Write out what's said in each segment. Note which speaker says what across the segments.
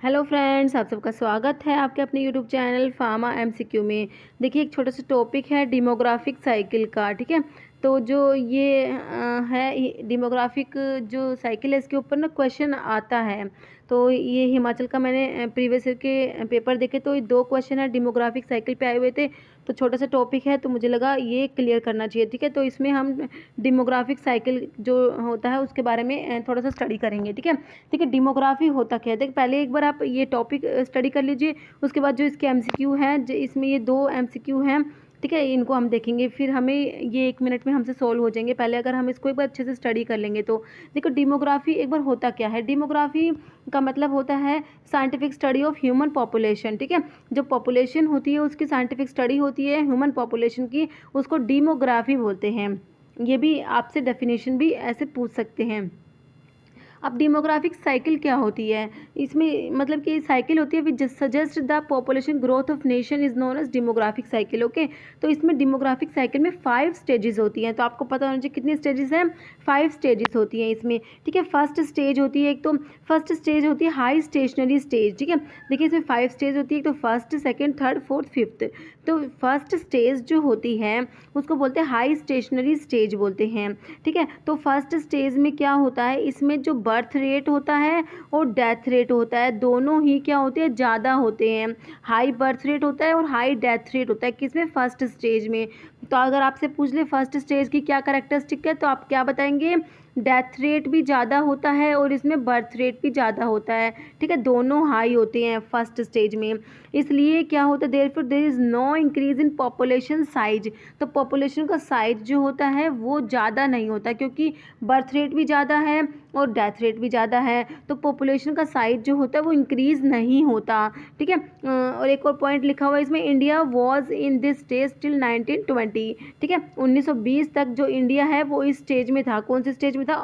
Speaker 1: Hello friends, आप सबका स्वागत है आपके अपने यूट्यूब चैनल फार्मा एमसीक्यू में। देखिए, एक छोटा सा टॉपिक है डेमोग्राफिक साइकिल का। ठीक है, तो जो ये है डेमोग्राफिक जो साइकिल है, इसके ऊपर ना क्वेश्चन आता है। तो ये हिमाचल का मैंने प्रीवियस ईयर के पेपर देखे, तो ये 2 क्वेश्चन है डेमोग्राफिक साइकिल पे आए हुए थे। तो छोटा सा टॉपिक है, तो मुझे लगा ये क्लियर करना चाहिए। ठीक है, तो इसमें हम डेमोग्राफिक साइकिल जो होता है उसके बारे में थोड़ा सा स्टडी करेंगे। ठीक है, ठीक है, डेमोग्राफी होता क्या है। देख, पहले एक बार आप ये टॉपिक स्टडी कर लीजिए, उसके बाद जो इसके एमसीक्यू हैं, इसमें ये 2 एमसीक्यू हैं। ठीक है, इनको हम देखेंगे, फिर हमें ये 1 मिनट में हमसे सॉल्व हो जाएंगे। पहले अगर हम इसको एक बार अच्छे से स्टडी कर लेंगे तो देखो, डेमोग्राफी एक बार होता क्या है। डेमोग्राफी का मतलब होता है scientific study of human population. ठीक है, जो पॉपुलेशन होती है उसकी साइंटिफिक स्टडी होती है ह्यूमन पॉपुलेशन की, उसको डेमोग्राफी बोलते हैं। ये भी आपसे डेफिनेशन भी ऐसे पूछ सकते हैं। अब डेमोग्राफिक साइकिल क्या होती है, इसमें मतलब कि साइकिल होती है which suggest the population growth of nation is known as demographic cycle. Okay, तो इसमें डेमोग्राफिक साइकिल में 5 स्टेजेस होती हैं। तो आपको पता होना चाहिए कितनी स्टेजेस हैं, 5 स्टेजेस होती हैं इसमें। ठीक है, फर्स्ट स्टेज होती है, एक तो फर्स्ट स्टेज होती है हाई स्टेशनरी स्टेज। ठीक है, देखिए इसमें 5 स्टेज होती है, तो first, second, third, fourth, fifth. तो फर्स्ट स्टेज जो होती है उसको बोलते हैं हाई स्टेशनरी स्टेज बोलते हैं। ठीक है, तो फर्स्ट स्टेज में क्या होता है, इसमें जो बर्थ रेट होता है और डेथ रेट होता है, दोनों ही क्या होते हैं, ज़्यादा होते हैं। हाई बर्थ रेट होता है और हाई डेथ रेट होता है, किसमें, फर्स्ट स्टेज में। तो अगर आपसे पूछ ले फर्स्ट स्टेज की क्या कैरेक्टरिस्टिक है, तो आप क्या बताएंगे, डेथ रेट भी ज़्यादा होता है और इसमें बर्थ रेट भी ज़्यादा होता है। ठीक है, दोनों हाई होते हैं फर्स्ट स्टेज में। इसलिए क्या होता है, therefore there is no increase in population size. तो पॉपुलेशन का साइज जो होता है वो ज़्यादा नहीं होता, क्योंकि बर्थ रेट भी ज़्यादा है और डेथ रेट भी ज़्यादा है, तो पॉपुलेशन का साइज जो होता है वो इंक्रीज़ नहीं होता। ठीक है, और एक और पॉइंट लिखा हुआ है इसमें, India was in this stage till 1920। ठीक है, 1920 तक जो इंडिया है वो इस स्टेज में था। कौन से स्टेज में था,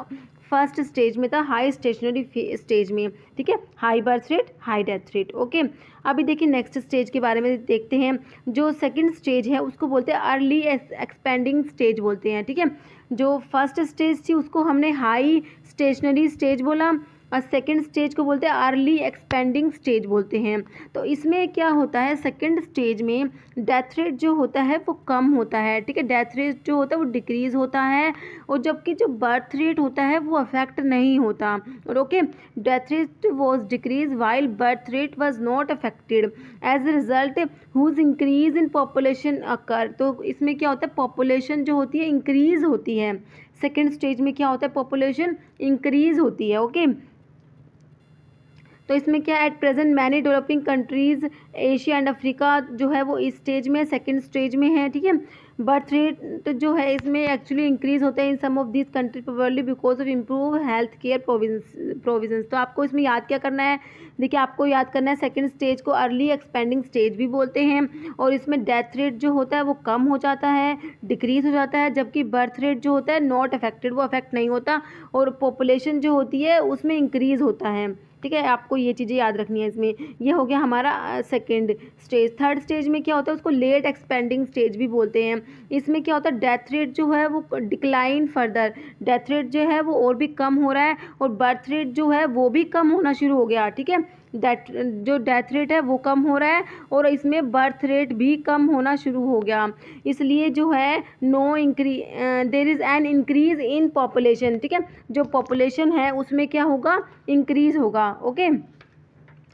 Speaker 1: फर्स्ट स्टेज में था, हाई स्टेशनरी स्टेज में। ठीक है, high birth rate, high death rate. Okay, अभी देखिए नेक्स्ट स्टेज के बारे में देखते हैं। जो सेकंड स्टेज है उसको बोलते हैं अर्ली एक्सपेंडिंग स्टेज बोलते हैं। ठीक है, जो फर्स्ट स्टेज थी उसको हमने हाई स्टेशनरी स्टेज बोला, और सेकेंड स्टेज को बोलते हैं अर्ली एक्सपेंडिंग स्टेज बोलते हैं। तो इसमें क्या होता है, सेकेंड स्टेज में डेथ रेट जो होता है वो कम होता है। ठीक है, डेथ रेट जो होता है वो डिक्रीज़ होता है, और जबकि जो बर्थ रेट होता है वो अफेक्ट नहीं होता। और okay, death rate was decrease while birth rate was not affected as a result whose increase in population occur. तो इसमें क्या होता है, पॉपुलेशन जो होती है इंक्रीज होती है। सेकेंड स्टेज में क्या होता है, पॉपुलेशन इंक्रीज होती है। ओके, तो इसमें क्या, at present many developing countries Asia and Africa जो है वो इस स्टेज में, सेकंड स्टेज में है। ठीक है, बर्थ रेट जो है इसमें एक्चुअली इंक्रीज होता है in some of this country probably because of improve health care provisions. तो आपको इसमें याद क्या करना है, देखिए आपको याद करना है सेकंड स्टेज को अर्ली एक्सपेंडिंग स्टेज भी बोलते हैं, और इसमें डेथ रेट जो होता है वो कम हो जाता है, डिक्रीज हो जाता है, जबकि बर्थ रेट जो होता है नॉट अफेक्टेड, वो अफेक्ट नहीं होता, और पॉपुलेशन जो होती है उसमें इंक्रीज होता है। ठीक है, आपको ये चीज़ें याद रखनी है इसमें। ये हो गया हमारा सेकंड स्टेज। थर्ड स्टेज में क्या होता है, उसको लेट एक्सपेंडिंग स्टेज भी बोलते हैं। इसमें क्या होता है, डेथ रेट जो है वो डिक्लाइन फर्दर, डेथ रेट जो है वो और भी कम हो रहा है, और बर्थ रेट जो है वो भी कम होना शुरू हो गया। ठीक है, जो डेथ रेट है वो कम हो रहा है, और इसमें बर्थ रेट भी कम होना शुरू हो गया। इसलिए जो है no there is an increase in population. ठीक है, जो पॉपुलेशन है उसमें क्या होगा, इंक्रीज होगा। ओके,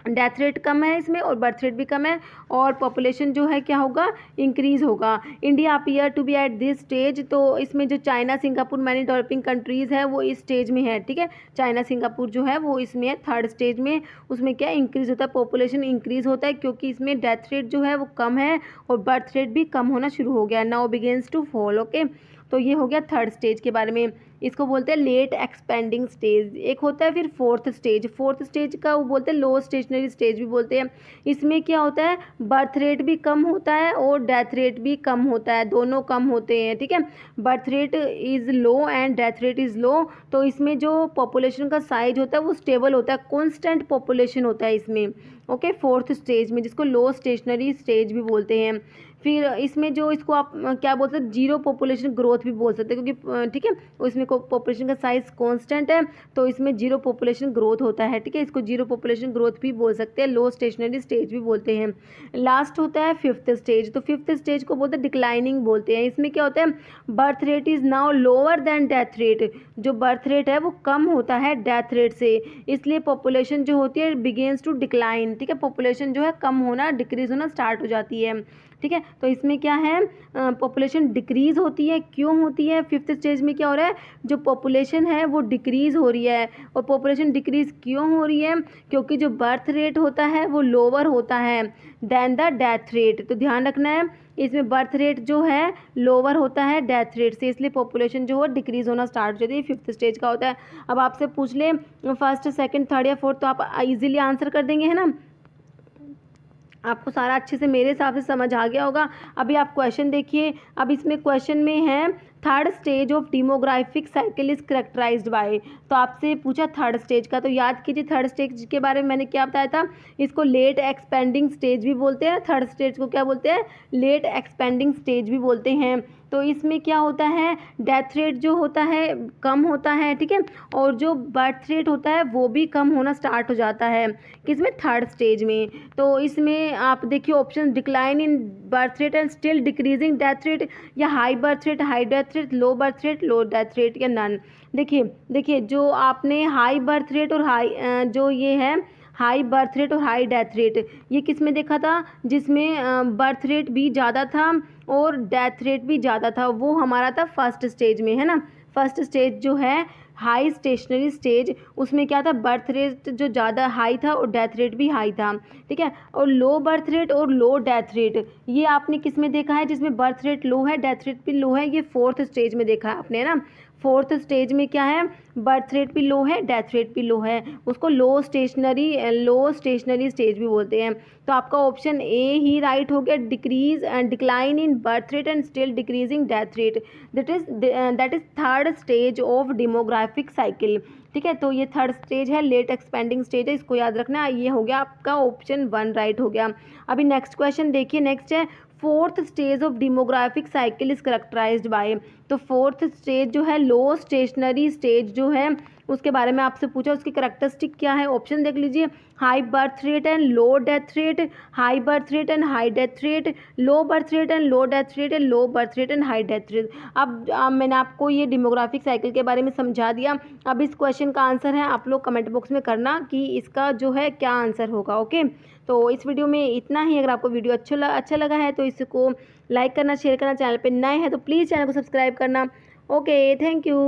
Speaker 1: डेथ रेट कम है इसमें और बर्थ रेट भी कम है, और पॉपुलेशन जो है क्या होगा, इंक्रीज होगा। India appear to be at this stage. तो इसमें जो China, Singapore, many developing countries है वो इस स्टेज में है। ठीक है, चाइना, सिंगापुर जो है वो इसमें है थर्ड स्टेज में। उसमें क्या इंक्रीज होता है, पॉपुलेशन इंक्रीज होता है, क्योंकि इसमें डेथ रेट जो है वो कम है और बर्थ रेट भी कम होना शुरू हो गया। Now begins to fall. Okay, तो ये हो गया थर्ड स्टेज के बारे में। इसको बोलते हैं लेट एक्सपेंडिंग स्टेज। एक होता है फिर फोर्थ स्टेज। फोर्थ स्टेज का वो बोलते हैं लो स्टेशनरी स्टेज भी बोलते हैं। इसमें क्या होता है, बर्थ रेट भी कम होता है और डेथ रेट भी कम होता है, दोनों कम होते हैं। ठीक है, birth rate is low and death rate is low. तो इसमें जो पॉपुलेशन का साइज होता है वो स्टेबल होता है, कॉन्स्टेंट पॉपुलेशन होता है इसमें। ओके, फोर्थ स्टेज में, जिसको लो स्टेशनरी स्टेज भी बोलते हैं। फिर इसमें जो इसको आप क्या बोल सकते हैं, जीरो पॉपुलेशन ग्रोथ भी बोल सकते हैं, क्योंकि ठीक है उसमें पॉपुलेशन का साइज कांस्टेंट है तो इसमें जीरो पॉपुलेशन ग्रोथ होता है, ठीक है। इसको जीरो पॉपुलेशन ग्रोथ भी बोल सकते हैं, लो स्टेशनरी स्टेज भी बोलते हैं। लास्ट होता है फिफ्थ स्टेज, तो फिफ्थ स्टेज को बोलते हैं डिक्लाइनिंग बोलते हैं। इसमें क्या होता है, birth rate is now lower than death rate, जो बर्थ रेट है वो कम होता है डेथ रेट से, इसलिए पॉपुलेशन जो होती है बिगेन्स टू डिक्लाइन, ठीक है। पॉपुलेशन जो है कम होना, डिक्रीज होना स्टार्ट हो जाती है, ठीक है। तो इसमें क्या है, पॉपुलेशन डिक्रीज़ होती है। क्यों होती है, फिफ्थ स्टेज में क्या हो रहा है, जो पॉपुलेशन है वो डिक्रीज़ हो रही है। और पॉपुलेशन डिक्रीज़ क्यों हो रही है, क्योंकि जो बर्थ रेट होता है वो लोअर होता है दैन द डेथ रेट। तो ध्यान रखना है, इसमें बर्थ रेट जो है लोअर होता है डेथ रेट से, इसलिए पॉपुलेशन जो है डिक्रीज़ होना स्टार्ट हो जाती है। फिफ्थ स्टेज का होता है। अब आपसे पूछ ले फर्स्ट, सेकंड, थर्ड या फोर्थ, तो आप इजीली आंसर कर देंगे, है ना। आपको सारा अच्छे से मेरे हिसाब से समझ आ गया होगा। अभी आप क्वेश्चन देखिए। अब इसमें क्वेश्चन में है third stage of demographic cycle is characterized by, तो आपसे पूछा थर्ड स्टेज का, तो याद कीजिए थर्ड स्टेज के बारे में मैंने क्या बताया था, इसको लेट एक्सपेंडिंग स्टेज भी बोलते हैं। थर्ड स्टेज को क्या बोलते हैं, लेट एक्सपेंडिंग स्टेज भी बोलते हैं। तो इसमें क्या होता है, डेथ रेट जो होता है कम होता है, ठीक है, और जो बर्थ रेट होता है वो भी कम होना स्टार्ट हो जाता है, किसमें, थर्ड स्टेज में। तो इसमें आप देखिए option, decline in birth rate and still decreasing death rate, या high birth rate, high death rate, low birth rate, low death rate, या नन। देखिए जो आपने हाई बर्थ रेट और हाई जो ये है हाई बर्थ रेट और हाई डेथ रेट, ये किस में देखा था, जिसमें बर्थ रेट भी ज़्यादा था और डेथ रेट भी ज़्यादा था, वो हमारा था फर्स्ट स्टेज में, है ना। फर्स्ट स्टेज जो है हाई स्टेशनरी स्टेज, उसमें क्या था, बर्थ रेट जो ज़्यादा हाई था और डेथ रेट भी हाई था, ठीक है। और लो बर्थ रेट और लो डेथ रेट, ये आपने किस में देखा है, जिसमें बर्थ रेट लो है, डेथ रेट भी लो है, ये फोर्थ स्टेज में देखा है आपने, है ना। फोर्थ स्टेज में क्या है, बर्थ रेट भी लो है, डेथ रेट भी लो है, उसको लो स्टेशनरी स्टेज भी बोलते हैं। तो आपका ऑप्शन ए ही राइट हो गया, decrease and decline in birth rate and still decreasing death rate, that is third stage of demographic cycle, ठीक है। तो ये थर्ड स्टेज है, लेट एक्सपेंडिंग स्टेज है, इसको याद रखना। ये हो गया आपका ऑप्शन 1 राइट हो गया। अभी नेक्स्ट क्वेश्चन देखिए, नेक्स्ट है fourth stage of demographic cycle is characterized by, तो फोर्थ स्टेज जो है लो स्टेशनरी स्टेज जो है उसके बारे में आपसे पूछा, उसकी करेक्टरिस्टिक क्या है, ऑप्शन देख लीजिए, high birth rate and low death rate, high birth rate and high death rate, low birth rate and low death rate and low birth rate and high death rate. अब मैंने आपको ये demographic cycle के बारे में समझा दिया। अब इस क्वेश्चन का आंसर है, आप लोग कमेंट बॉक्स में करना कि इसका जो है क्या आंसर होगा, ओके। तो इस वीडियो में इतना ही। अगर आपको वीडियो अच्छा लगा है तो इसको लाइक करना, शेयर करना, चैनल पे नए हैं तो प्लीज़ चैनल को सब्सक्राइब करना। Okay, thank you.